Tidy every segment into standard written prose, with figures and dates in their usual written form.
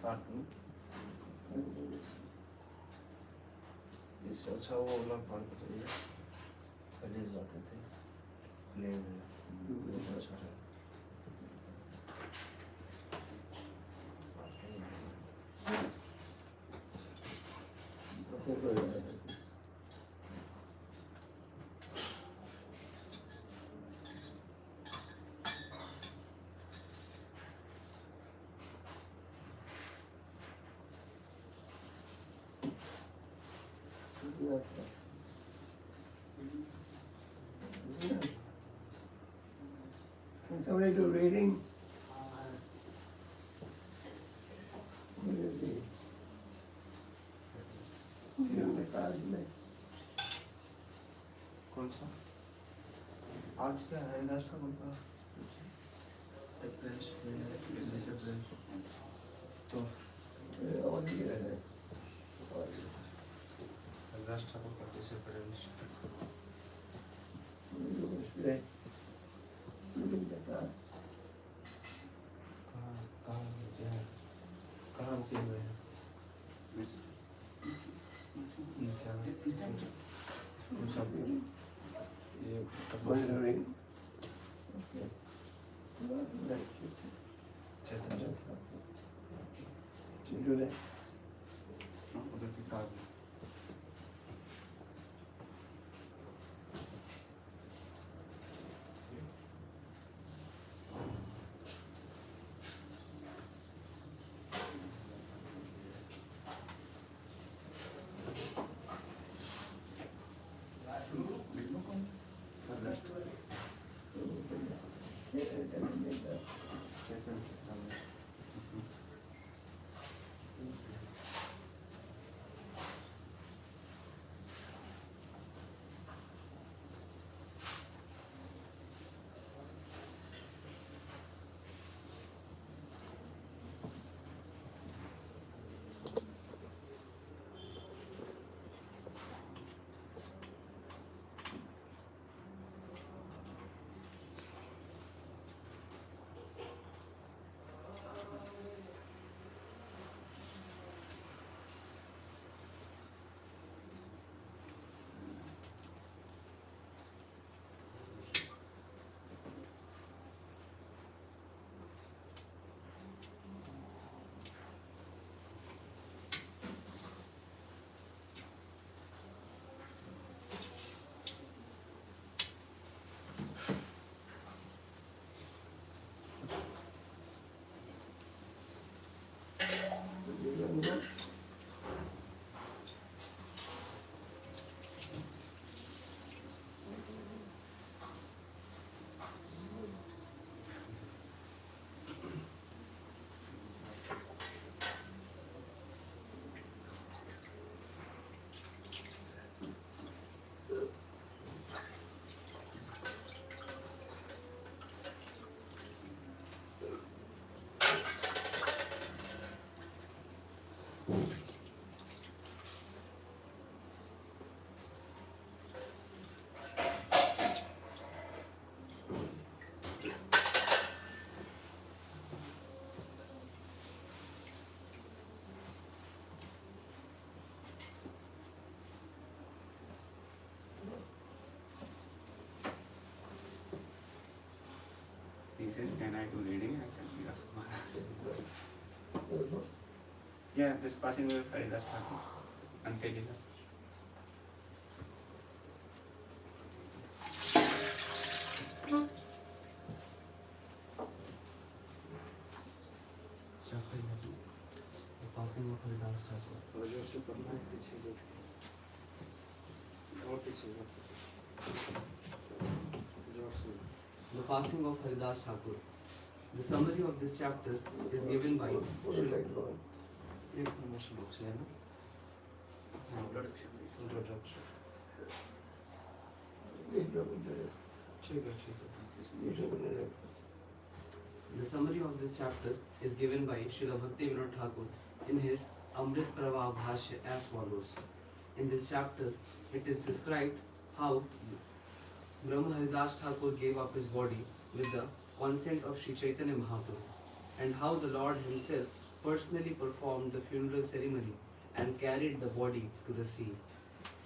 काट दूँ इससे अच्छा वो वाला पार्ट चाहिए पहले जाते थे प्लेन में अच्छा है Can somebody do reading? कौन सा आज क्या है हरिदास ठाकुर का प्रेस तो हरिदास ठाकुर का कैसे प्रेस कहाँ रुके हुए हैं ये उधर किताब He says, can I do reading? I said, yes, Maharaj. Yeah, this passing away of Haridas Thakur, Antelila. The passing of Haridas Thakur. वजह से करना है पीछे और पीछे The passing of Haridas Thakur. The summary of this chapter is given by एक number श्लोक से है ना इंट्रोडक्शन ठीक है The summary of this chapter is given by Srila Bhakti Vinod Thakur in his Amrit Pravaha Bhashya as follows. In this chapter, it is described how Brahma Haridas Thakur gave up his body with the consent of Sri Chaitanya Mahaprabhu, and how the Lord himself personally performed the funeral ceremony and carried the body to the sea.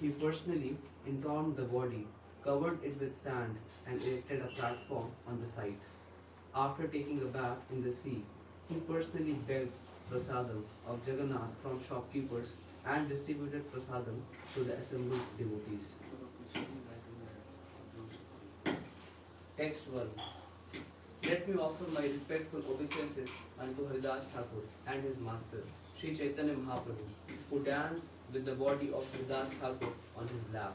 He personally entombed the body, covered it with sand, and erected a platform on the site. After taking a bath in the sea, he personally begged prasadam of Jagannath from shopkeepers and distributed prasadam to the assembled devotees. Text 1. Let me offer my respectful obeisances unto Haridas Thakur and his master, Sri Chaitanya Mahaprabhu, who danced with the body of Haridas Thakur on his lap.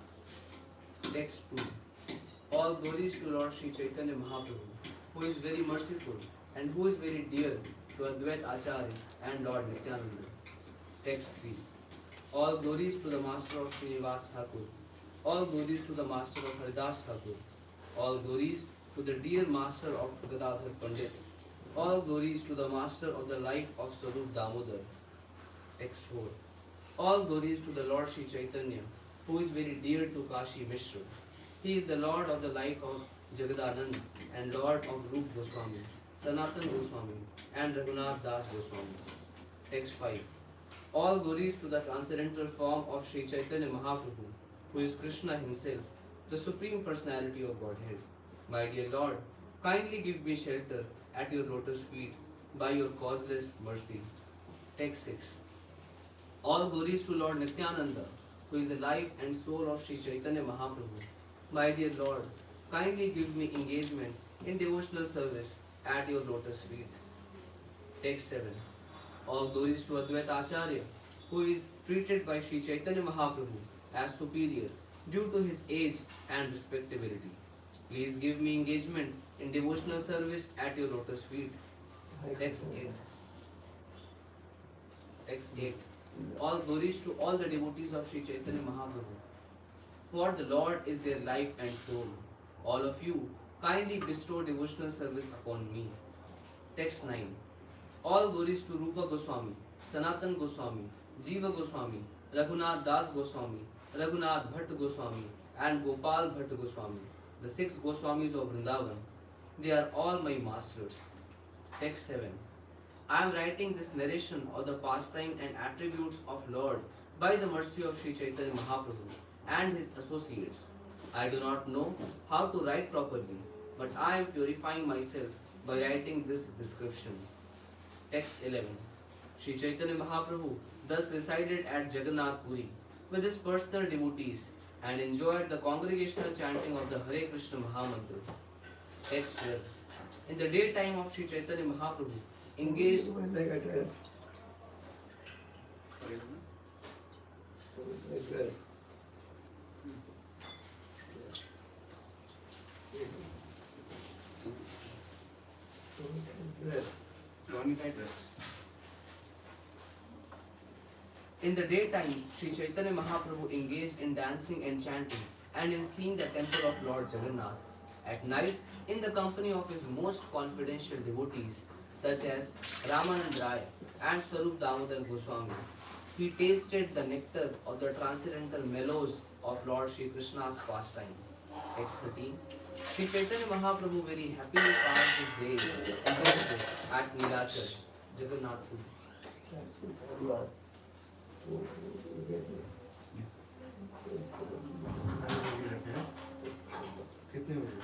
Text 2. All glories to Lord Sri Chaitanya Mahaprabhu, who is very merciful and who is very dear to Advait Acharya and Lord Nityananda. Text 3. All glories to the master of Srinivas Thakur. All glories to the master of Haridas Thakur. All glories to the dear master of Gadadhar Pandit. All glories to the master of the life of Sarup Damodar. Text 4. All glories to the Lord Sri Chaitanya, who is very dear to Kashi Mishra. He is the Lord of the life of Jagadanand and Lord of Rup Goswami, Sanatan Goswami, and Raghunath Das Goswami. Text 5. All glories to the transcendental form of Sri Chaitanya Mahaprabhu, who is Krishna himself, the Supreme Personality of Godhead. My dear Lord, kindly give me shelter at your lotus feet by your causeless mercy. Text 6. All glories to Lord Nityananda, who is the life and soul of Sri Chaitanya Mahaprabhu. My dear Lord, kindly give me engagement in devotional service at your lotus feet. Text 7. All glories to Advait Acharya, who is treated by Sri Chaitanya Mahaprabhu as superior due to his age and respectability. Please give me engagement in devotional service at your lotus feet. Text 8. Text 8. All glories to all the devotees of Sri Chaitanya Mahaprabhu. For the Lord is their life and soul. All of you kindly bestow devotional service upon me. Text 9. All glories to Rupa Goswami, Sanatan Goswami, Jiva Goswami, Raghunath Das Goswami, Raghunath Bhatt Goswami, and Gopal Bhatt Goswami, the 6 Goswamis of Vrindavan. They are all my masters. Text 7. I am writing this narration of the pastime and attributes of Lord by the mercy of Sri Chaitanya Mahaprabhu and his associates. I do not know how to write properly, but I am purifying myself by writing this description. Text 11. Sri Chaitanya Mahaprabhu thus resided at Jagannath Puri with his personal devotees and enjoyed the congregational chanting of the Hare Krishna Mahamantra. Text 12. In the daytime of Sri Chaitanya Mahaprabhu engaged In the daytime, Sri Chaitanya Mahaprabhu engaged in dancing and chanting and in seeing the temple of Lord Jagannath. At night, in the company of his most confidential devotees, such as Ramanand Rai and Swarup Damodar Goswami, he tasted the nectar of the transcendental mellows of Lord Sri Krishna's pastime. Text 13. Sri Chaitanya Mahaprabhu very happily passed his days in this way at Nilachal, Jagannath Puri. कितने बजे?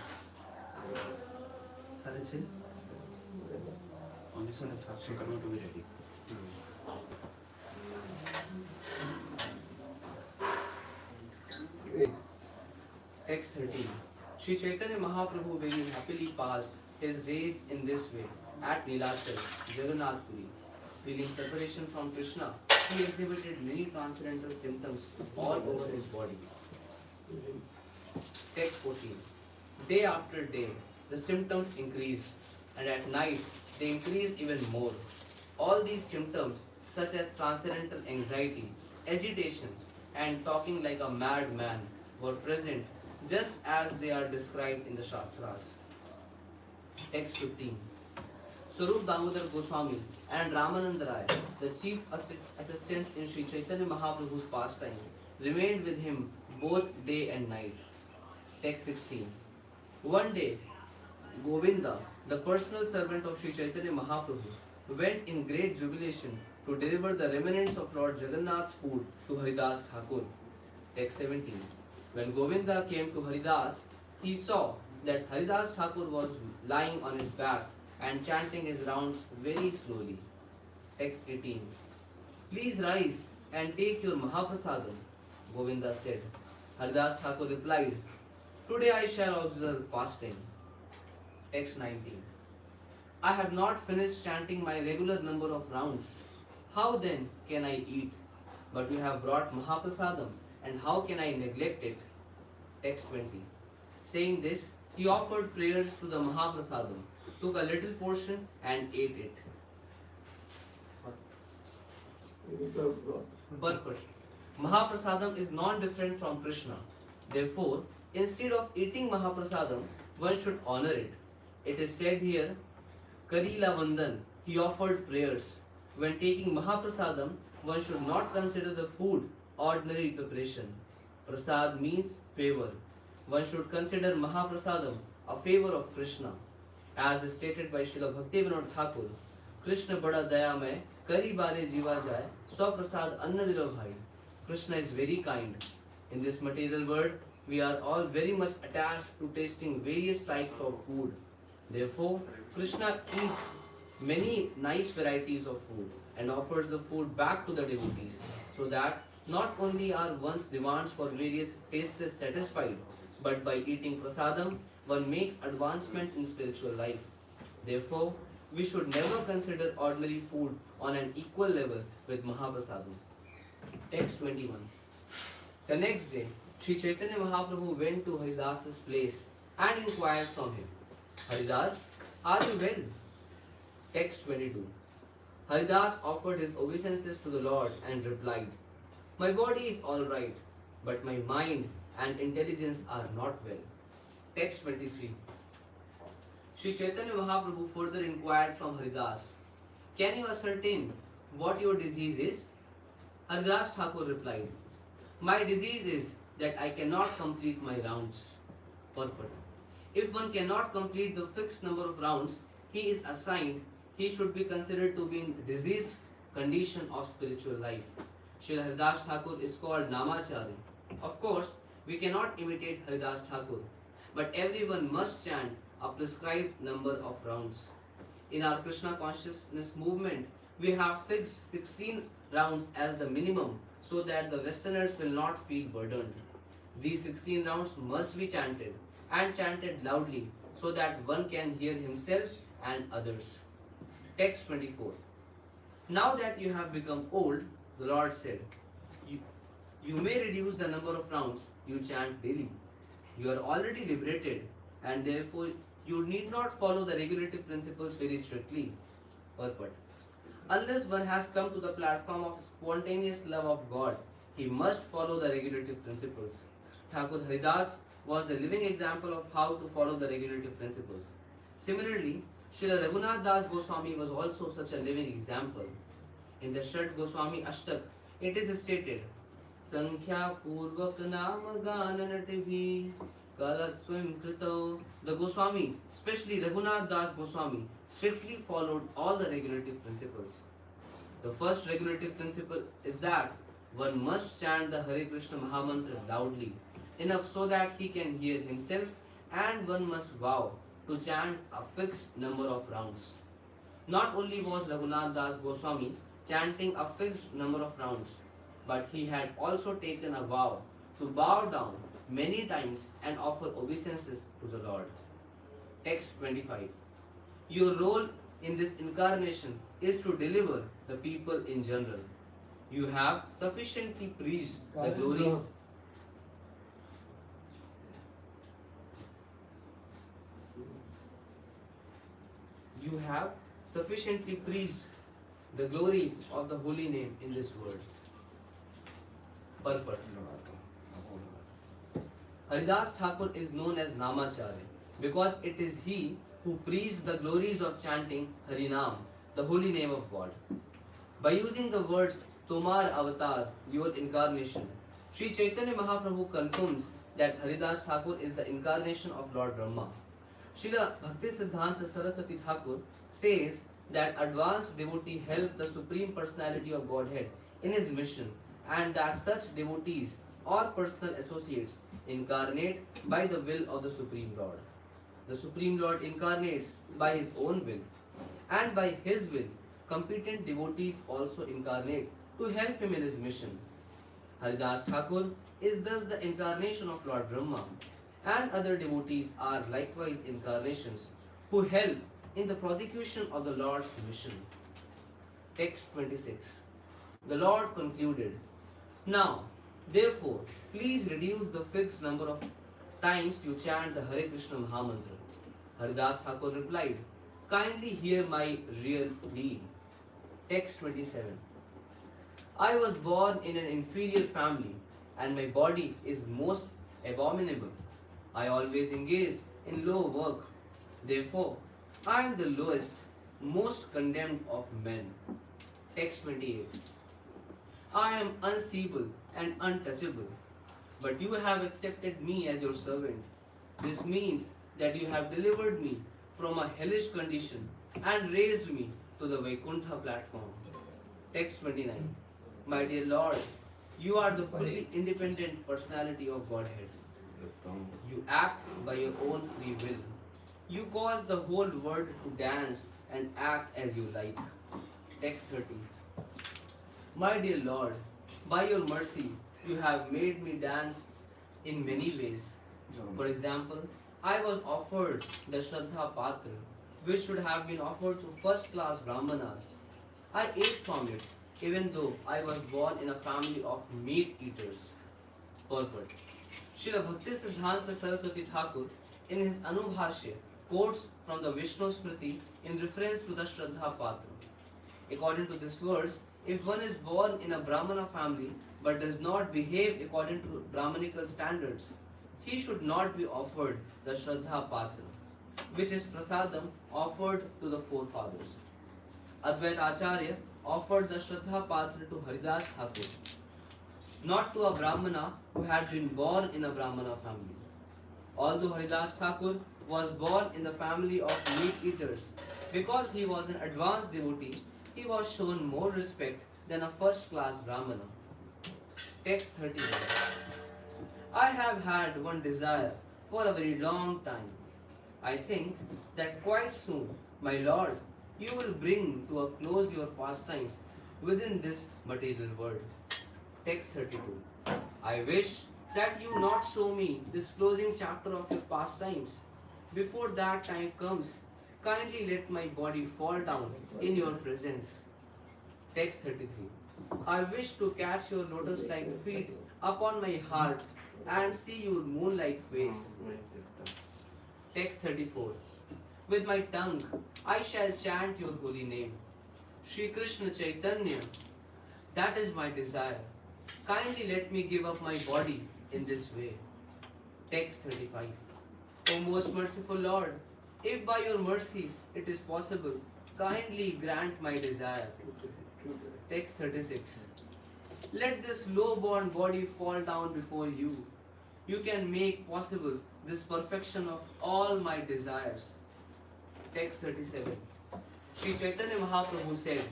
6:30. On this one, it's actually coming to be ready. Text 13. Sri Chaitanya Mahaprabhu very happily passed his days in this way at Nilachal, Jagannath Puri. Feeling separation from Krishna, he exhibited many transcendental symptoms all over his body. Text 14. Day after day, the symptoms increased, and at night they increased even more. All these symptoms, such as transcendental anxiety, agitation, and talking like a madman, were present just as they are described in the Shastras. Text 15. Swarup Damodar Goswami and Ramanand Rai, the chief assistants in Sri Chaitanya Mahaprabhu's pastime, remained with him both day and night. Text 16. One day, Govinda, the personal servant of Sri Chaitanya Mahaprabhu, went in great jubilation to deliver the remnants of Lord Jagannath's food to Haridas Thakur. Text 17. When Govinda came to Haridas, he saw that Haridas Thakur was lying on his back and chanting his rounds very slowly. Text 18. Please rise and take your Mahaprasadam, Govinda said. Haridas Thakur replied, Today I shall observe fasting. Text 19. I have not finished chanting my regular number of rounds. How then can I eat? But you have brought Mahaprasadam, and how can I neglect it? Text 20. Saying this, he offered prayers to the Mahaprasadam, took a little portion and ate it. Purport. Mahaprasadam is non-different from Krishna. Therefore, instead of eating Mahaprasadam, one should honor it. It is said here, Karila Vandan, he offered prayers. When taking Mahaprasadam, one should not consider the food ordinary preparation. Prasad means favor. One should consider Mahaprasadam a favor of Krishna. As stated by Srila Bhaktivinoda Thakur, Krishna bada daya mein kari bare jiva jaye, swaprasad anna dilo bhai. Krishna is very kind. In this material world, we are all very much attached to tasting various types of food. Therefore, Krishna eats many nice varieties of food and offers the food back to the devotees, so that not only are one's demands for various tastes satisfied, but by eating prasadam, one makes advancement in spiritual life. Therefore, we should never consider ordinary food on an equal level with Mahaprasadam. Text 21. The next day, Sri Chaitanya Mahaprabhu went to Haridas's place and inquired from him, Haridas, are you well? Text 22. Haridas offered his obeisances to the Lord and replied, My body is all right, but my mind and intelligence are not well. Text 23. Sri Chaitanya Mahaprabhu further inquired from Haridas, Can you ascertain what your disease is? Haridas Thakur replied, My disease is that I cannot complete my rounds. Purport. If one cannot complete the fixed number of rounds he is assigned, he should be considered to be in diseased condition of spiritual life. Srila Haridas Thakur is called Namachari. Of course, we cannot imitate Haridas Thakur, but everyone must chant a prescribed number of rounds. In our Krishna consciousness movement, we have fixed 16 rounds as the minimum so that the Westerners will not feel burdened. These 16 rounds must be chanted and chanted loudly so that one can hear himself and others. Text 24. Now that you have become old, the Lord said, you may reduce the number of rounds you chant daily. You are already liberated and therefore you need not follow the regulative principles very strictly. Purport. Unless one has come to the platform of spontaneous love of God, he must follow the regulative principles. Thakur Haridas was the living example of how to follow the regulative principles. Similarly, Srila Raghunath Das Goswami was also such a living example. In the Shat Goswami Ashtak, it is stated, Sankhya Purvak Naam Gananativi Kalaswim Krito. The Goswami, especially Raghunath Das Goswami, strictly followed all the regulative principles. The first regulative principle is that one must chant the Hare Krishna Mahamantra loudly, enough so that he can hear himself, and one must vow to chant a fixed number of rounds. Not only was Raghunath Das Goswami chanting a fixed number of rounds, but he had also taken a vow to bow down many times and offer obeisances to the Lord. Text 25. Your role in this incarnation is to deliver the people in general. You have sufficiently preached the glories. You have sufficiently preached the glories of the holy name in this world. Purport. Haridas Thakur is known as Namacharya because it is he who preached the glories of chanting Harinam, the holy name of God. By using the words Tomar Avatar, your incarnation, Sri Chaitanya Mahaprabhu confirms that Haridas Thakur is the incarnation of Lord Brahma. Srila Bhakti Siddhanta Saraswati Thakur says that advanced devotee help the Supreme Personality of Godhead in his mission, and that such devotees or personal associates incarnate by the will of the Supreme Lord. The Supreme Lord incarnates by his own will, and by his will, competent devotees also incarnate to help him in his mission. Haridas Thakur is thus the incarnation of Lord Brahma, and other devotees are likewise incarnations who help in the prosecution of the Lord's mission. Text 26. The Lord concluded, "Now, therefore, please reduce the fixed number of times you chant the Hare Krishna Mahamantra." Haridas Thakur replied, "Kindly hear my real deed." Text 27. "I was born in an inferior family, and my body is most abominable. I always engaged in low work. Therefore, I am the lowest, most condemned of men." Text 28. "I am unseeable and untouchable, but you have accepted me as your servant. This means that you have delivered me from a hellish condition and raised me to the Vaikuntha platform." Text 29. "My dear Lord, you are the fully independent personality of Godhead. You act by your own free will. You cause the whole world to dance and act as you like." Text 30. "My dear Lord, by your mercy, you have made me dance in many ways. For example, I was offered the Shraddha Patra, which should have been offered to first-class Brahmanas. I ate from it, even though I was born in a family of meat eaters." Purport. Srila Bhakti Siddhanta Saraswati Thakur, in his Anubhashya, quotes from the Vishnu Smriti in reference to the Shraddha Patra. According to this verse, if one is born in a Brahmana family but does not behave according to Brahmanical standards, he should not be offered the Shraddha Patra, which is prasadam offered to the forefathers. Advaita Acharya offered the Shraddha Patra to Haridas Thakur, not to a Brahmana who had been born in a Brahmana family. Although Haridas Thakur was born in the family of meat eaters, because he was an advanced devotee, he was shown more respect than a first-class Brahmana. Text 31. "I have had one desire for a very long time. I think that quite soon, my Lord, you will bring to a close your pastimes within this material world." Text 32. "I wish that you not show me this closing chapter of your pastimes. Before that time comes, kindly let my body fall down in your presence." Text 33. "I wish to catch your lotus-like feet upon my heart and see your moon-like face." Text 34. "With my tongue I shall chant your holy name, Shri Krishna Chaitanya. That is my desire. Kindly let me give up my body in this way." Text 35. "O most merciful Lord, if by your mercy it is possible, kindly grant my desire." Text 36. "Let this low-born body fall down before you. You can make possible this perfection of all my desires." Text 37. Sri Chaitanya Mahaprabhu said,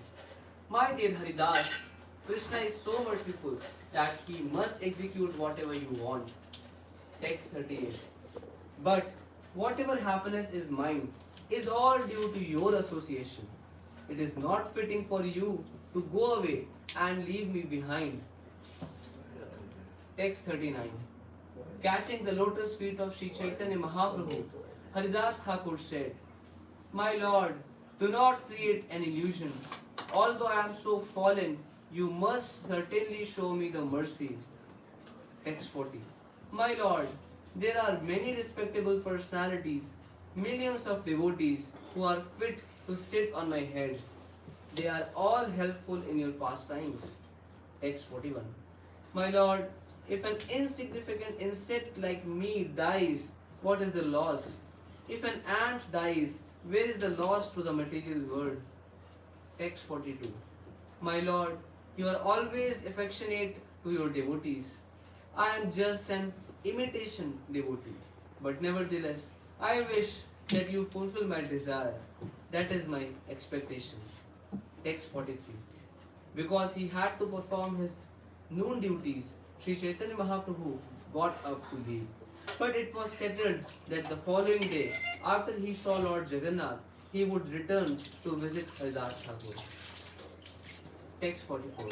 "My dear Haridas, Krishna is so merciful that he must execute whatever you want." Text 38. "But whatever happiness is mine is all due to your association. It is not fitting for you to go away and leave me behind." Text 39. Catching the lotus feet of Sri Chaitanya Mahaprabhu, Haridas Thakur said, "My Lord, do not create an illusion. Although I am so fallen, you must certainly show me the mercy." Text 40. "My Lord, there are many respectable personalities, millions of devotees who are fit to sit on my head. They are all helpful in your pastimes." Text 41. "My Lord, if an insignificant insect like me dies, what is the loss? If an ant dies, where is the loss to the material world?" Text 42. "My Lord, you are always affectionate to your devotees. I am just an imitation devotee, but nevertheless, I wish that you fulfill my desire. That is my expectation. Text 43. Because he had to perform his noon duties, Sri Chaitanya Mahaprabhu got up to leave. But it was settled that the following day, after he saw Lord Jagannath, he would return to visit Haridas Thakur. Text 44.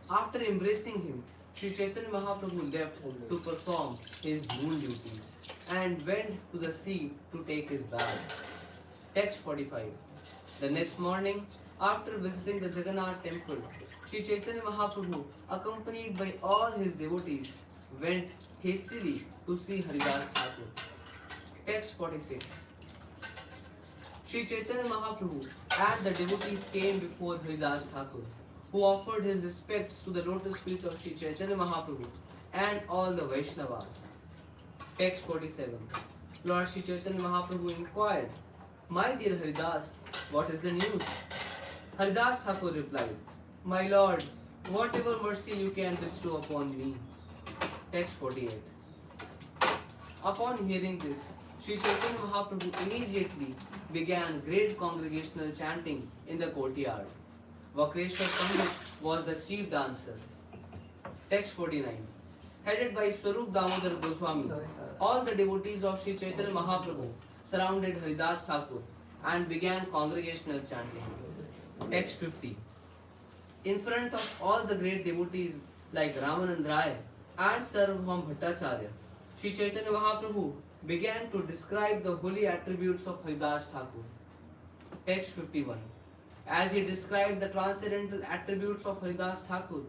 After embracing him, Sri Chaitanya Mahaprabhu left to perform his noon duties and went to the sea to take his bath. Text 45. The next morning, after visiting the Jagannath temple, Sri Chaitanya Mahaprabhu, accompanied by all his devotees, went hastily to see Haridas Thakur. Text 46. Sri Chaitanya Mahaprabhu and the devotees came before Haridas Thakur, who offered his respects to the lotus feet of Sri Chaitanya Mahaprabhu and all the Vaishnavas. Text 47. Lord Sri Chaitanya Mahaprabhu inquired, "My dear Haridas, what is the news?" Haridas Thakur replied, "My Lord, whatever mercy you can bestow upon me." Text 48. Upon hearing this, Sri Chaitanya Mahaprabhu immediately began great congregational chanting in the courtyard. Vakreshwar Pandit was the chief dancer. Text 49. Headed by Swarup Damodar Goswami, all the devotees of Sri Chaitanya Mahaprabhu surrounded Haridas Thakur and began congregational chanting. Text 50. In front of all the great devotees like Ramanand Rai and Sarvabhaum Bhattacharya, Sri Chaitanya Mahaprabhu began to describe the holy attributes of Haridas Thakur. Text 51. As he described the transcendental attributes of Haridas Thakur,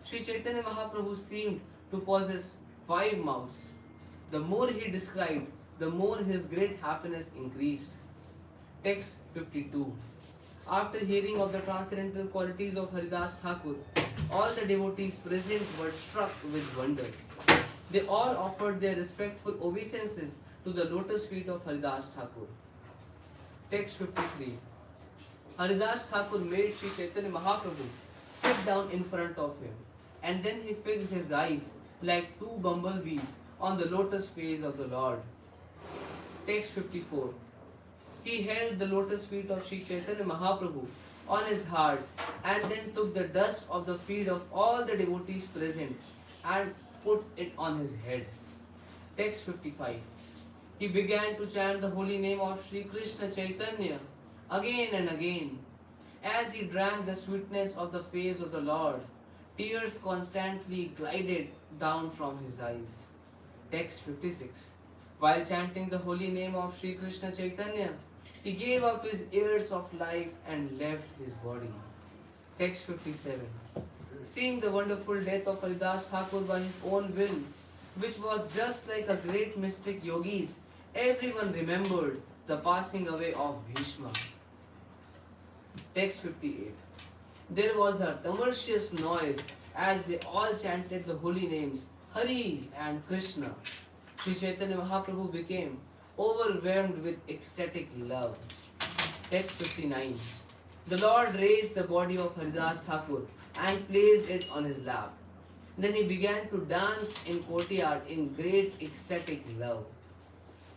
Sri Chaitanya Mahaprabhu seemed to possess 5 mouths. The more he described, the more his great happiness increased. Text 52. After hearing of the transcendental qualities of Haridas Thakur, all the devotees present were struck with wonder. They all offered their respectful obeisances to the lotus feet of Haridas Thakur. Text 53. Haridas Thakur made Sri Chaitanya Mahaprabhu sit down in front of him, and then he fixed his eyes like 2 bumblebees on the lotus face of the Lord. Text 54. He held the lotus feet of Sri Chaitanya Mahaprabhu on his heart and then took the dust of the feet of all the devotees present and put it on his head. Text 55. He began to chant the holy name of Sri Krishna Chaitanya again and again. As he drank the sweetness of the face of the Lord, tears constantly glided down from his eyes. Text 56. While chanting the holy name of Sri Krishna Chaitanya, he gave up his years of life and left his body. Text 57. Seeing the wonderful death of Haridas Thakur by his own will, which was just like a great mystic yogis, everyone remembered the passing away of Bhishma. Text 58. There was a tumultuous noise as they all chanted the holy names Hari and Krishna. Sri Chaitanya Mahaprabhu became overwhelmed with ecstatic love. Text 59. The Lord raised the body of Haridas Thakur and placed it on his lap. Then he began to dance in courtyard in great ecstatic love.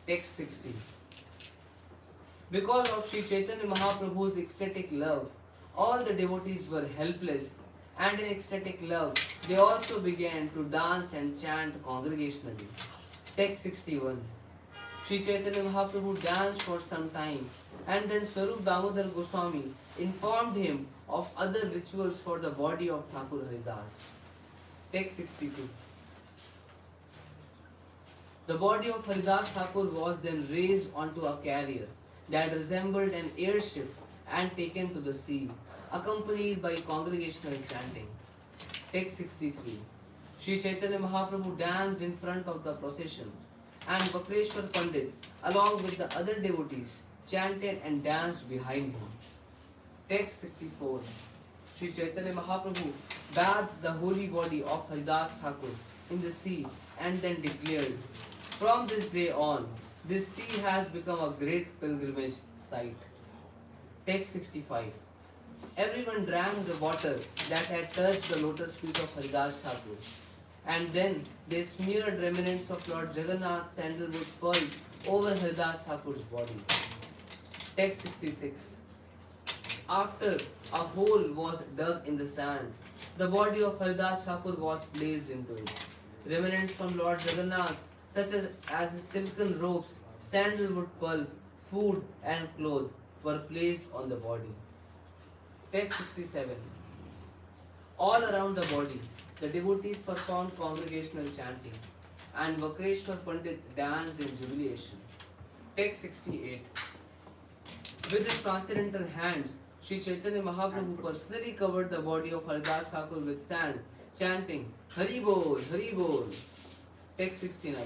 Text 60. Because of Sri Chaitanya Mahaprabhu's ecstatic love, all the devotees were helpless, and in ecstatic love, they also began to dance and chant congregationally. Text 61. Sri Chaitanya Mahaprabhu danced for some time, and then Swarup Damodar Goswami informed him of other rituals for the body of Thakur Haridas. Text 62. The body of Haridas Thakur was then raised onto a carrier that resembled an airship and taken to the sea, accompanied by congregational chanting. Text 63. Sri Chaitanya Mahaprabhu danced in front of the procession, and Vakreshwar Pandit, along with the other devotees, chanted and danced behind him. Text 64. Sri Chaitanya Mahaprabhu bathed the holy body of Haridas Thakur in the sea and then declared, "From this day on, this sea has become a great pilgrimage site." Text 65. Everyone drank the water that had touched the lotus feet of Haridas Thakur, and then they smeared remnants of Lord Jagannath's sandalwood pearl over Haridas Thakur's body. Text 66. After a hole was dug in the sand, the body of Haridas Thakur was placed into it. Remnants from Lord Jagannath, such as his silken robes, sandalwood pulp, food, and clothes, were placed on the body. Text 67. All around the body, the devotees performed congregational chanting, and Vakreshwar Pandit danced in jubilation. Text 68. With his transcendental hands, Sri Chaitanya Mahaprabhu personally covered the body of Haridas Thakur with sand, chanting, Hari Bol, Hari Bol. Text 69.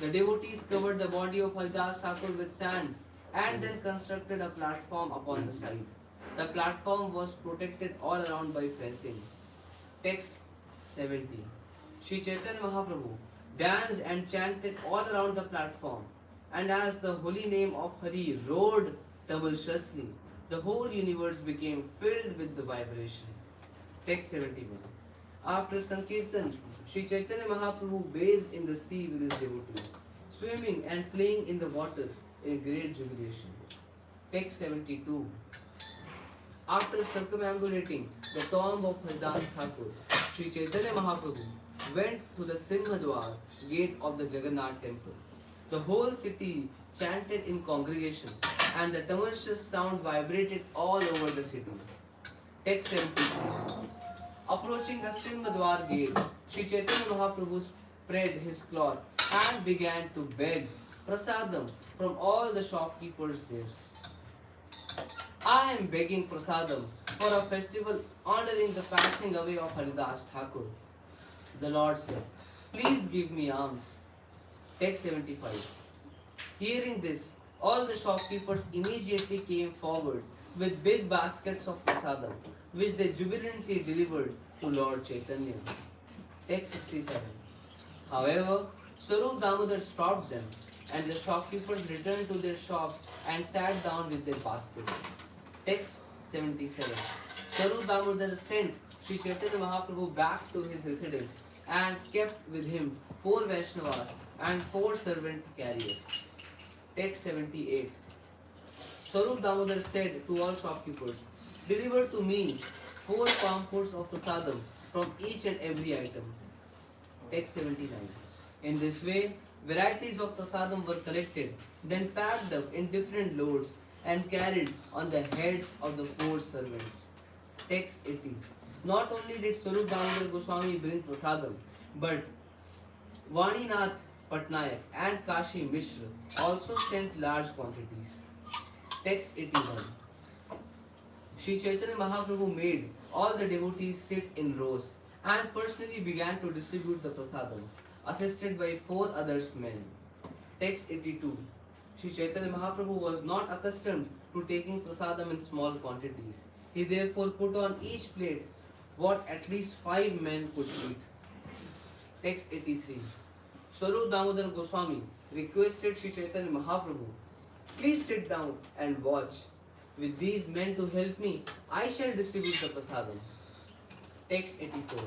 The devotees covered the body of Haridas Thakur with sand and then constructed a platform upon the side. The platform was protected all around by fencing. Text 70. Sri Chaitanya Mahaprabhu danced and chanted all around the platform, and as the holy name of Hari roared tumultuously, the whole universe became filled with the vibration. Text 71. After Sankirtan, Sri Chaitanya Mahaprabhu bathed in the sea with his devotees, swimming and playing in the water in great jubilation. Text 72. After circumambulating the tomb of Haridas Thakur, Sri Chaitanya Mahaprabhu went to the Simhadwar gate of the Jagannath temple. The whole city chanted in congregation, and the tumultuous sound vibrated all over the city. Text 73. Approaching the Simhadwar gate, Sri Chaitanya Mahaprabhu spread his cloth and began to beg prasadam from all the shopkeepers there. I am begging prasadam for a festival honoring the passing away of Haridas Thakur. The Lord said, please give me alms. Text 75. Hearing this, all the shopkeepers immediately came forward with big baskets of prasadam, which they jubilantly delivered to Lord Chaitanya. Text 67. However, Swarup Damodar stopped them, and the shopkeepers returned to their shops and sat down with their baskets. Text 77. Swarup Damodar sent Sri Chaitanya Mahaprabhu back to his residence and kept with him 4 Vaishnavas and 4 servant carriers. Text 78. Swarup Damodar said to all shopkeepers, deliver to me 4 palmfuls of prasadam from each and every item. Text 79. In this way, varieties of prasadam were collected, then packed up in different loads and carried on the heads of the 4 servants. Text 80. Not only did Swarup Damodar Goswami bring prasadam, but Vaninath Patnaik and Kashi Mishra also sent large quantities. Text 81. Sri Chaitanya Mahaprabhu made all the devotees sit in rows and personally began to distribute the prasadam, assisted by 4 others men. Text 82. Sri Chaitanya Mahaprabhu was not accustomed to taking prasadam in small quantities. He therefore put on each plate what at least 5 men could eat. Text 83. Swarup Damodar Goswami requested Sri Chaitanya Mahaprabhu, please sit down and watch. With these men to help me, I shall distribute the prasadam. Text 84.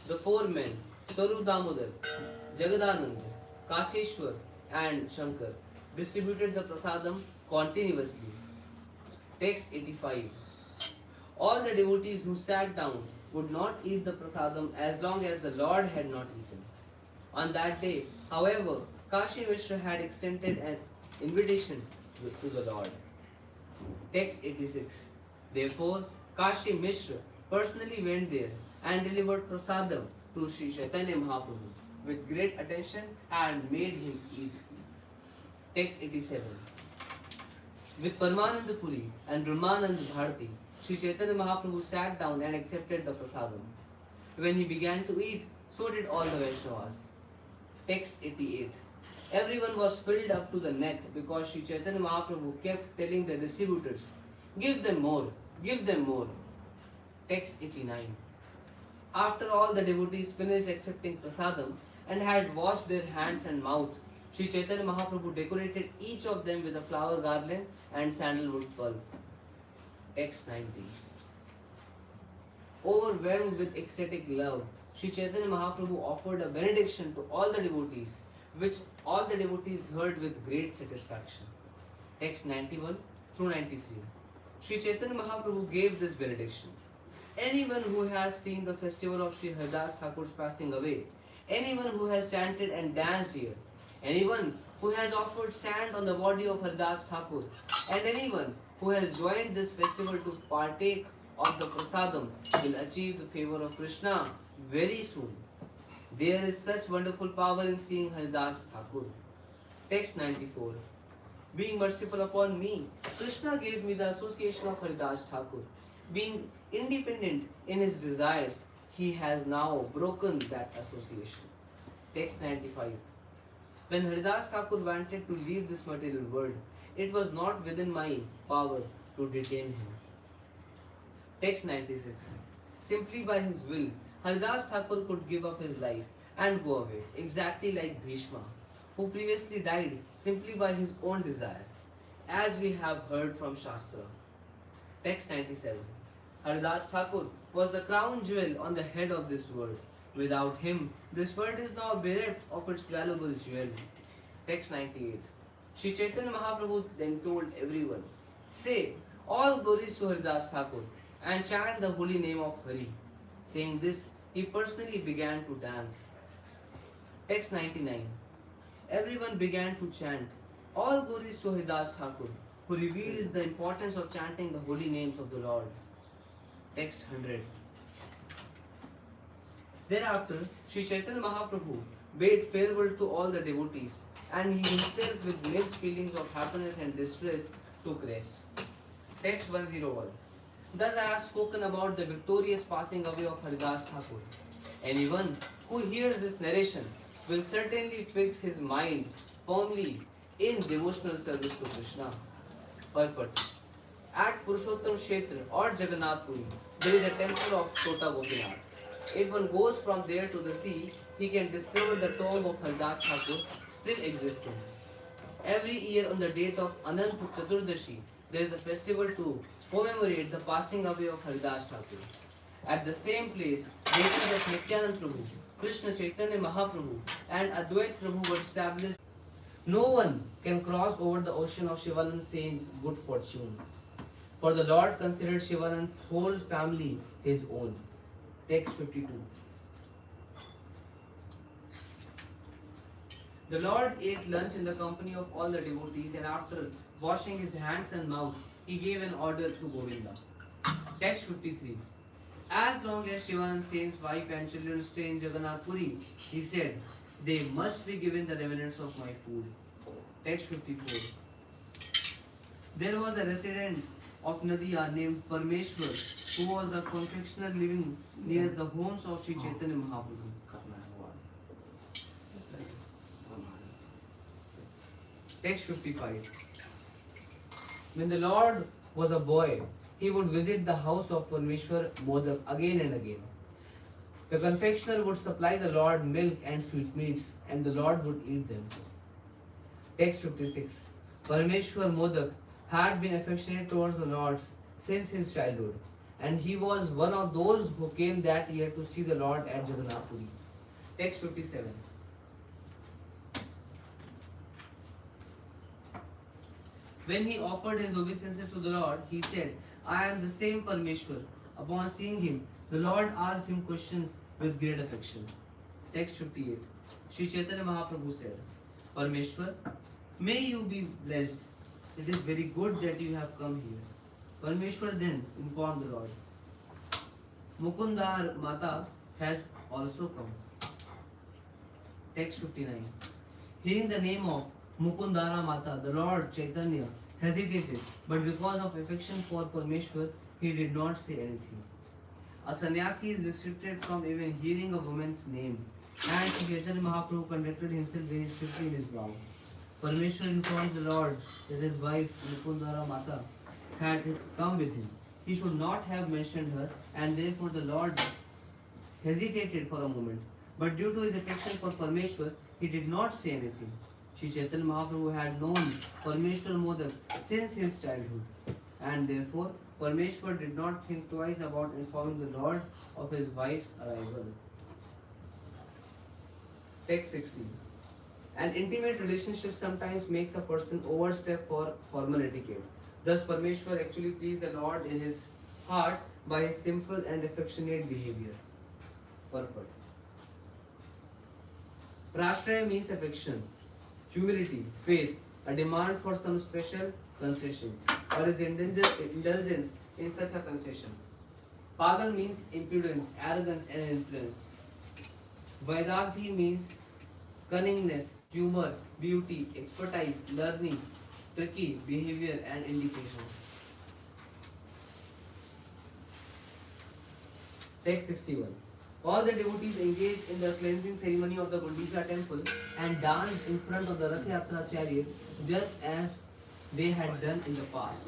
The 4 men, Swarup Damodar, Jagadanand, Kasheshwar and Shankar, distributed the prasadam continuously. Text 85. All the devotees who sat down would not eat the prasadam as long as the Lord had not eaten. On that day, however, Kashi Mishra had extended an invitation to the Lord. Text 86. Therefore, Kashi Mishra personally went there and delivered prasadam to Sri Chaitanya Mahaprabhu with great attention and made him eat. Text 87. With Paramananda Puri and Brahmananda Bharati, Sri Chaitanya Mahaprabhu sat down and accepted the prasadam. When he began to eat, so did all the Vaishnavas. Text 88. Everyone was filled up to the neck because Sri Chaitanya Mahaprabhu kept telling the distributors, give them more, give them more. Text 89. After all the devotees finished accepting prasadam and had washed their hands and mouth, Sri Chaitanya Mahaprabhu decorated each of them with a flower garland and sandalwood pulp. Text 90. Overwhelmed with ecstatic love, Sri Chaitanya Mahaprabhu offered a benediction to all the devotees which all the devotees heard with great satisfaction. Text 91 through 93. Sri Chaitanya Mahaprabhu gave this benediction. Anyone who has seen the festival of Sri Haridas Thakur's passing away, anyone who has chanted and danced here, anyone who has offered sand on the body of Haridas Thakur, and anyone who has joined this festival to partake of the prasadam will achieve the favor of Krishna very soon. There is such wonderful power in seeing Haridas Thakur. Text 94. Being merciful upon me, Krishna gave me the association of Haridas Thakur. Being independent in his desires, he has now broken that association. Text 95. When Haridas Thakur wanted to leave this material world, it was not within my power to detain him. Text 96. Simply by his will, Haridas Thakur could give up his life and go away, exactly like Bhishma, who previously died simply by his own desire, as we have heard from Shastra. Text 97. Haridas Thakur was the crown jewel on the head of this world. Without him, this world is now bereft of its valuable jewel. Text 98. Sri Chaitanya Mahaprabhu then told everyone, say all glories to Haridas Thakur and chant the holy name of Hari. Saying this, he personally began to dance. Text 99. Everyone began to chant all glories to Haridas Thakur, who revealed the importance of chanting the holy names of the Lord. Text 100. Thereafter, Sri Chaitanya Mahaprabhu bade farewell to all the devotees, and he himself, with mixed feelings of happiness and distress, took rest. Text 101. Thus I have spoken about the victorious passing away of Haridas Thakur. Anyone who hears this narration will certainly fix his mind firmly in devotional service to Krishna. Purport. At Purushottam Kshetra or Jagannath Puri, there is a temple of Chota Gopinath. If one goes from there to the sea, he can discover the tomb of Haridas Thakur still existing. Every year on the date of Anant Chaturdashi, there is a festival to commemorate the passing away of Haridas Thakur. At the same place, deities of Nityanand Prabhu, Krishna Chaitanya Mahaprabhu and Advait Prabhu were established. No one can cross over the ocean of Shivanand saint's good fortune. For the Lord considered Shivanand's whole family his own. Text 52. The Lord ate lunch in the company of all the devotees, and after washing his hands and mouth, he gave an order to Govinda. Text 53. As long as Shivanand Saint's wife and children stay in Jagannath Puri, he said, they must be given the remnants of my food. Text 54. There was a resident of Nadia named Parmeshwar, who was a confectioner living near the homes of Sri Chaitanya Mahaprabhu. Text 55. When the Lord was a boy, he would visit the house of Parmeshwar Modak again and again. The confectioner would supply the Lord milk and sweetmeats, and the Lord would eat them. Text 56. Parmeshwar Modak had been affectionate towards the Lord since his childhood, and he was one of those who came that year to see the Lord at Jagannath Puri. Text 57. When he offered his obeisances to the Lord, he said, I am the same Parmeshwar. Upon seeing him, the Lord asked him questions with great affection. Text 58. Sri Chaitanya Mahaprabhu said, Parmeshwar, may you be blessed. It is very good that you have come here. Parmeshwar then informed the Lord, Mukundar Mata has also come. Text 59. Hearing the name of Mukundara Mata, the Lord Chaitanya hesitated, but because of affection for Parmeshwar, he did not say anything. A sannyasi is restricted from even hearing a woman's name, and Sri Chaitanya Mahaprabhu conducted himself very strictly in his vow. Parmeshwar informed the Lord that his wife Mukundara Mata had come with him. He should not have mentioned her, and therefore the Lord hesitated for a moment. But due to his affection for Parmeshwar, he did not say anything. Sri Chaitanya Mahaprabhu had known Parmeshwar Modak since his childhood, and therefore Parmeshwar did not think twice about informing the Lord of his wife's arrival. Text 16. An intimate relationship sometimes makes a person overstep for formal etiquette. Thus, Parmeshwar actually pleased the Lord in his heart by his simple and affectionate behavior. Purport. Prashraya means affection, humility, faith, a demand for some special concession, or his indulgence in such a concession. Pagal means impudence, arrogance, and influence. Vairaghi means cunningness, humor, beauty, expertise, learning, tricky behavior, and indications. Text 61. All the devotees engaged in the cleansing ceremony of the Gundicha temple and danced in front of the Rath Yatra chariot just as they had done in the past.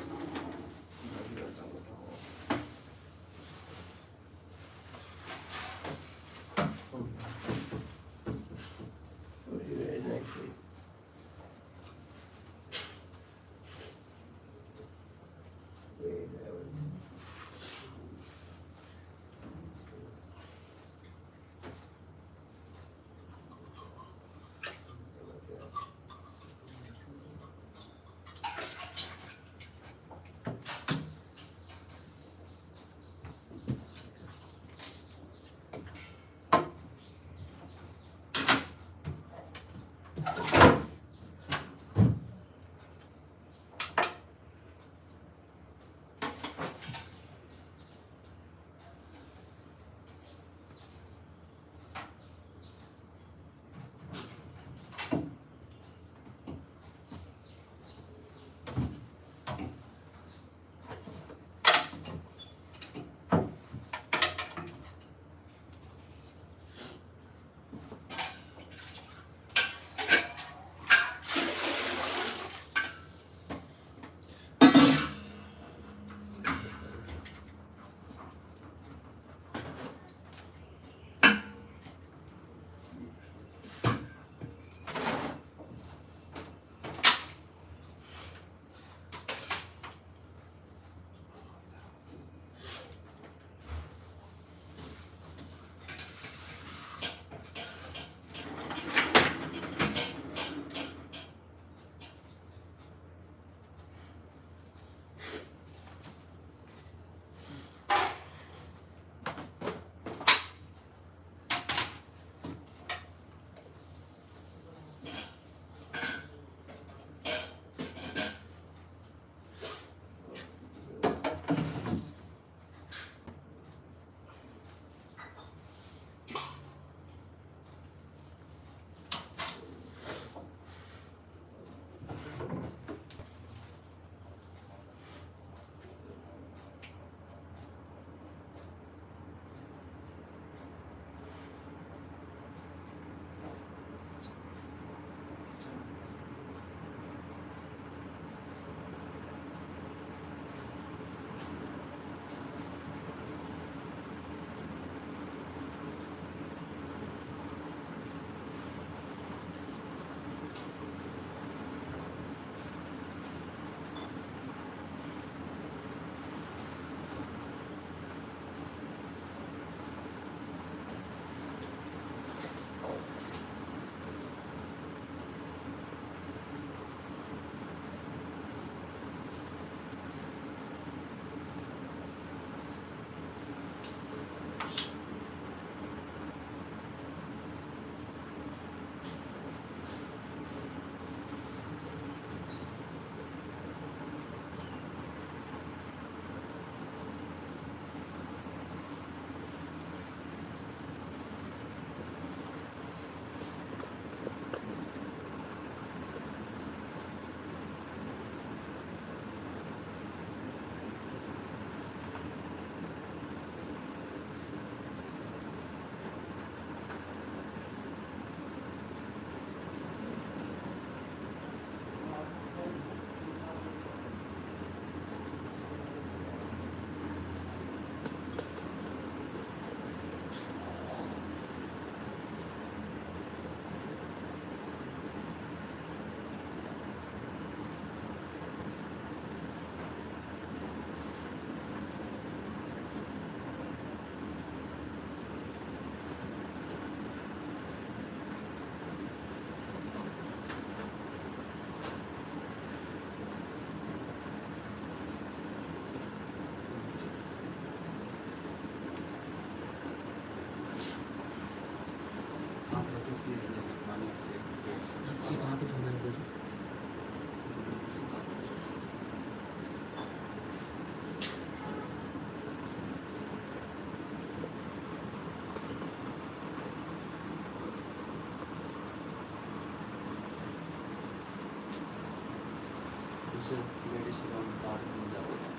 जैसे medicine हम park में जाते हैं।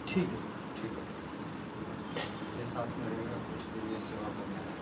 ठीक है, ठीक है, ये साथ में रहेगा कुछ दिन ये सेवा करना है।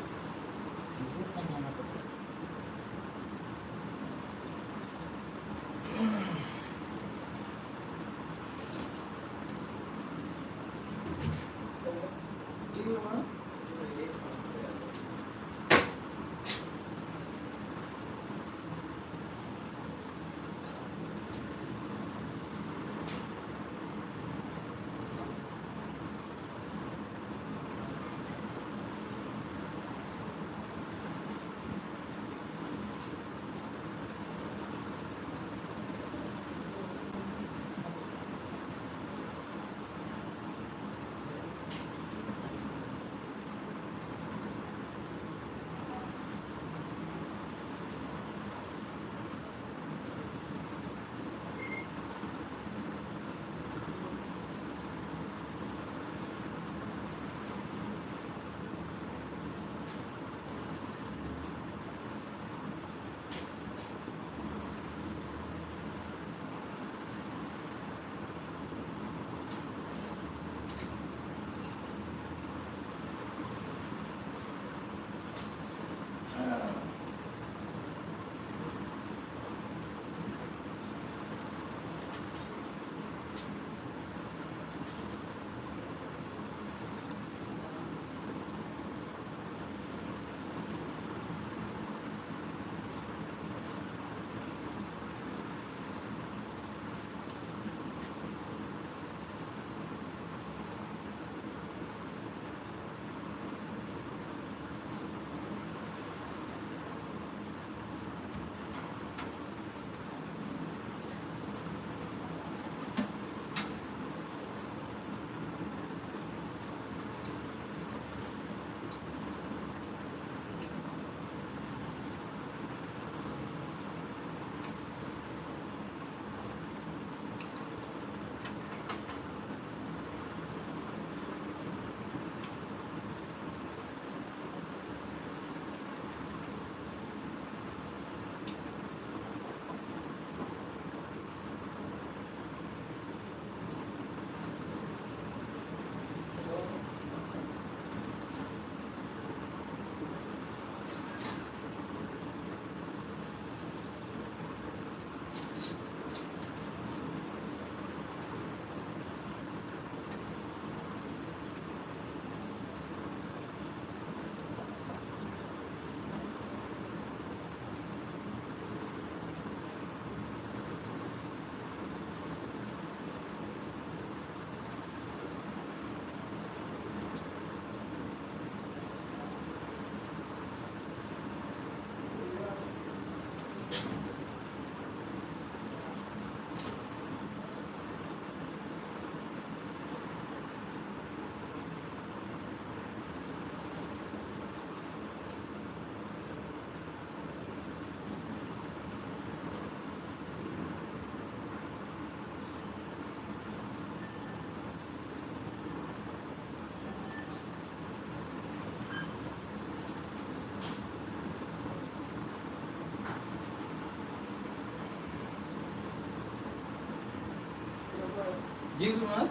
जी गुरुनाथ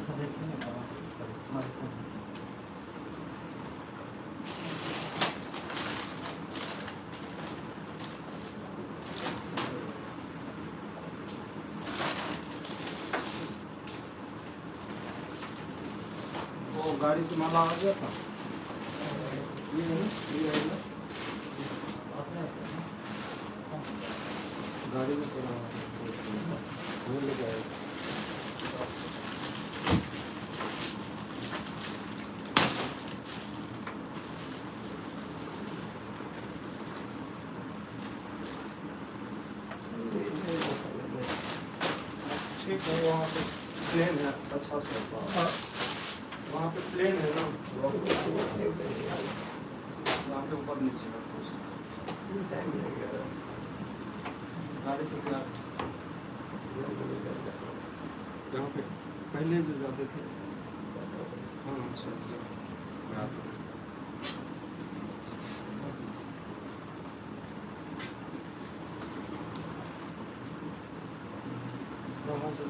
वो गाड़ी से माला आ गया था ये है ना ये है ना गाड़ी में पड़ा वो ले जाएगा ठीक है वहाँ पे प्लेन है अच्छा सा वहाँ पे प्लेन है ना वहाँ पे ऊपर नीचे का कुछ गाड़ी तो क्या यहाँ पे पहले जो जाते थे हाँ अच्छा अच्छा याद है वहाँ से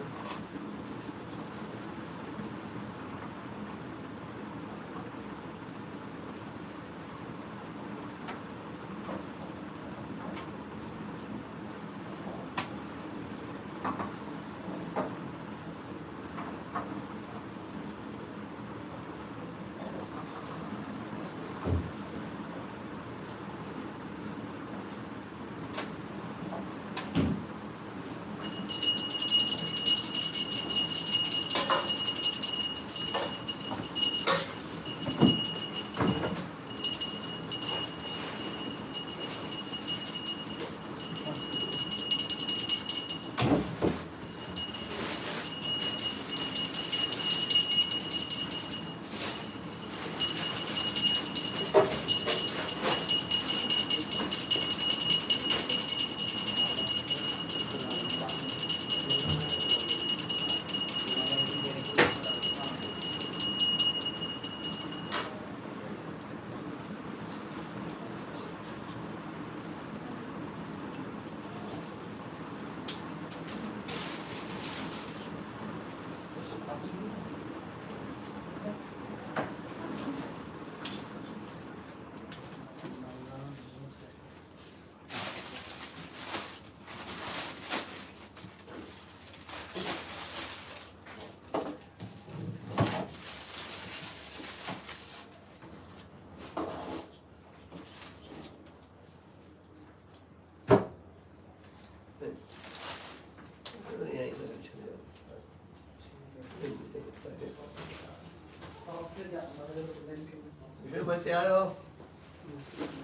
तैयार हो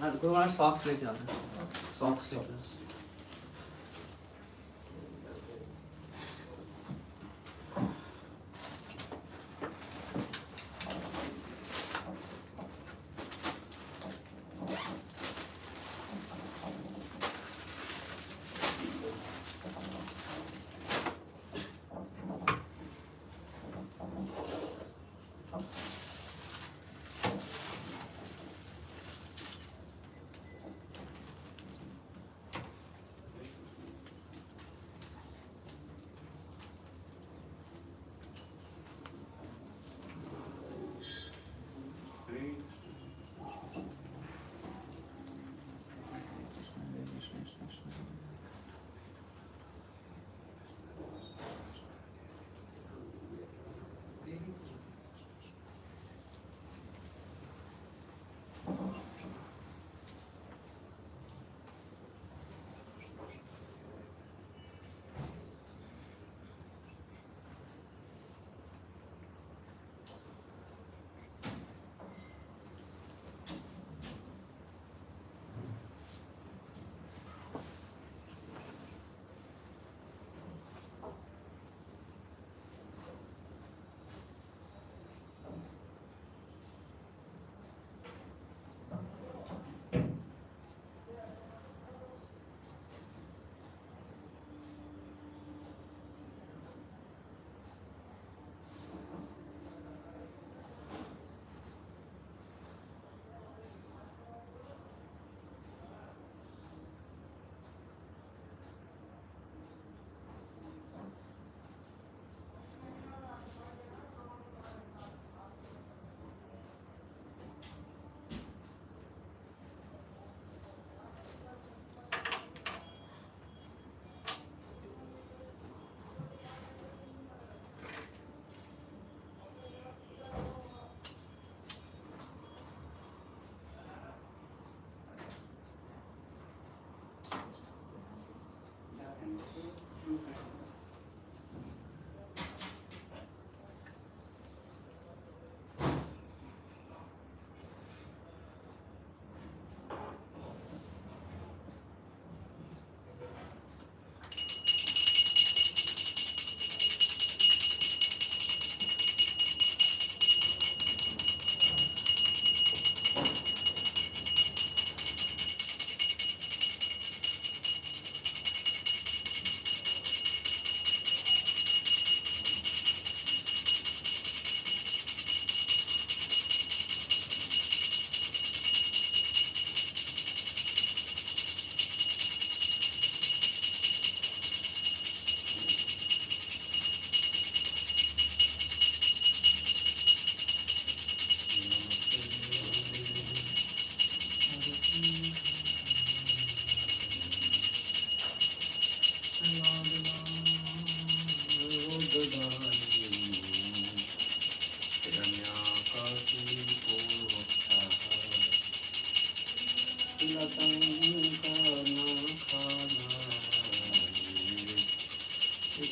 कोई हमारा सॉक्स लेके आना सॉक्स लेके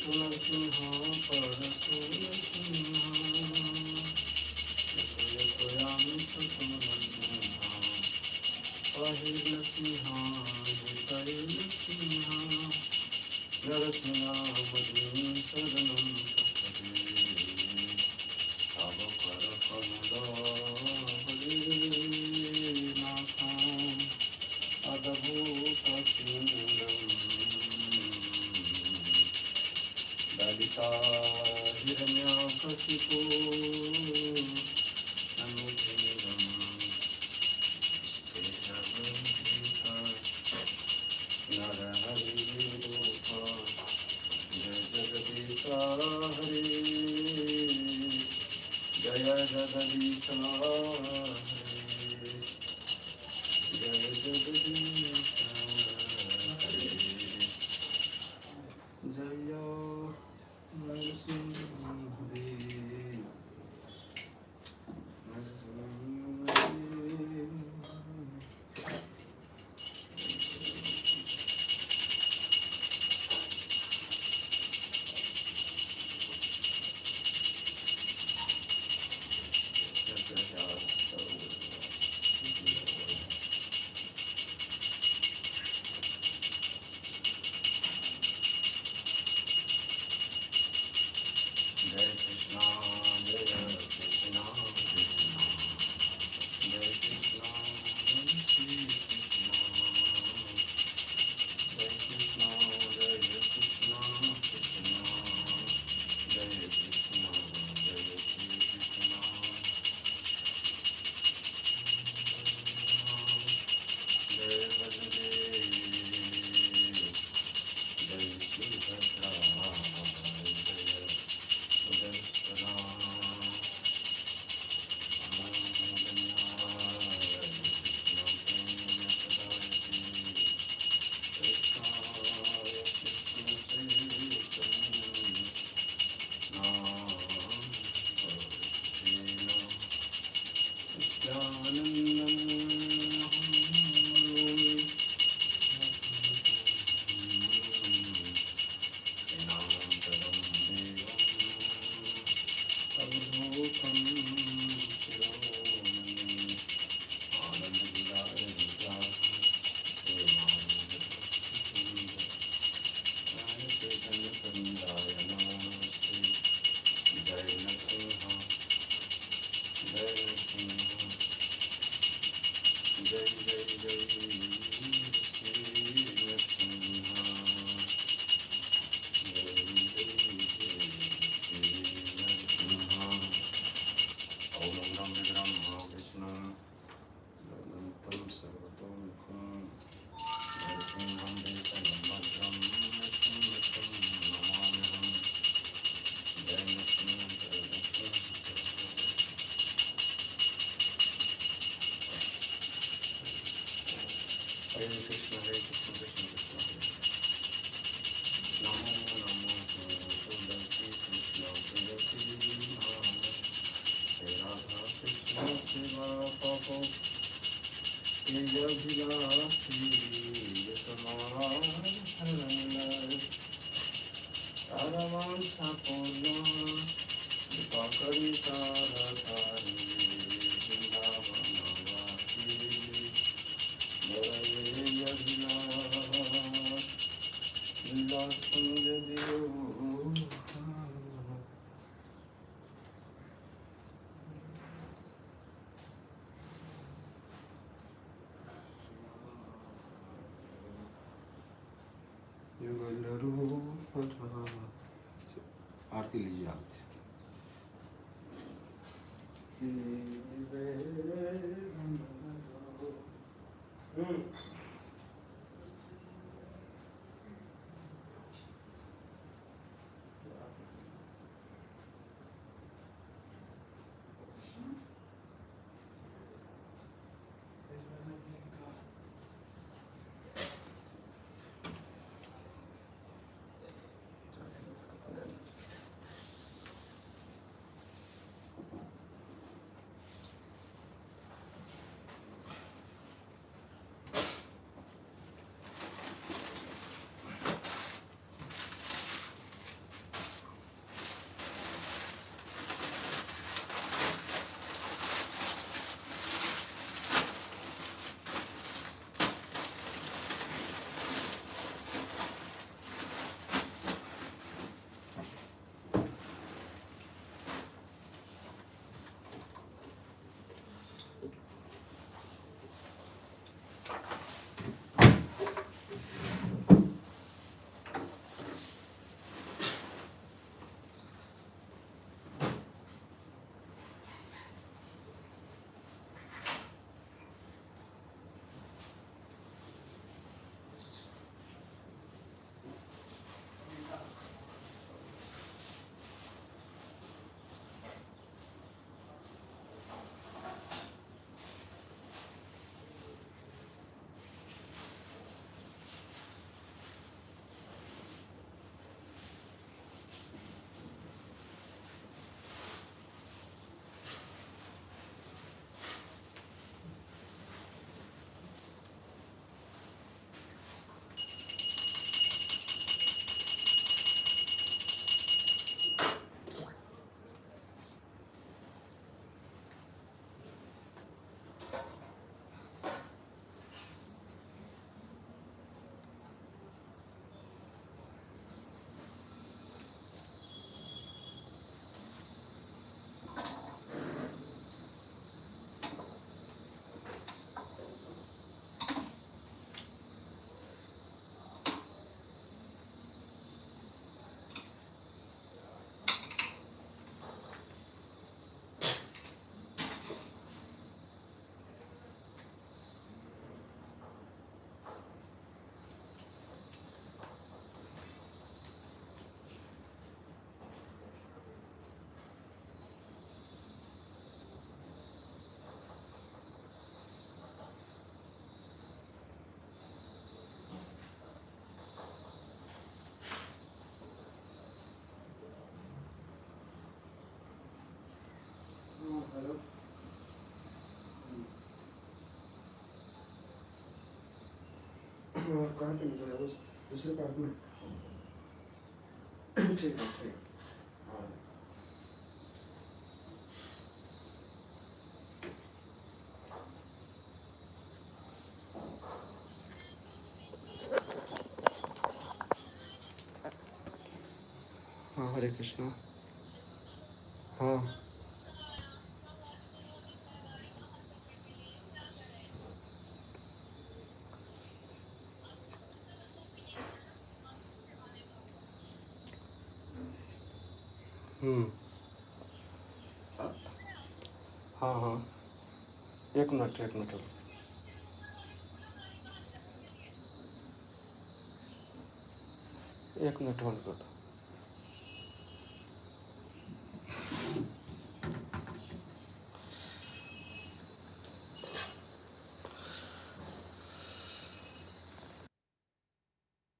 सुन सिंहा पर सुन सिंहा यतयामि सतमन सिंहा पाहिल सिंहा हितैल सिंहा नरसिंहा मधुर शरणं सपदे तव कर कमल हरे नाथां अद्भुत सुंदरं ललिता हिरण्याकशिपो अनुधीरं केशवभूषिता नरहरिरूप जय जगदीश हरे जय जगदीश हरे जय जगदीश हरे जय नरसिंहदेव जय कृष्णा जय कृष्णा कृष्णा जय कृष्णा जय श्री कृष्णा जय कृष्णा जय कृष्णा कृष्णा जय कृष्णा जय श्री कृष्णा जय बलदेव जय सुभद्रा जय Sudarshana Hare Krishna, Krishna Krishna, Namo Namo Tulasi Krishna Tulasi Namo Hare Radha Krishna Seva Papo Teja Vilasi Yasamar Haranai Taravan Sapurna Vipakari Taratari Vrindavanavasi Muraya Vilas Vilasundariyo आरती लीजिए आरती कहाँ पे निकला बस दूसरे पार्ट में ठीक है ठीक हाँ हाँ हरे कृष्णा हाँ हम्म हाँ हाँ एक मिनट एक मिनट होल्ड कर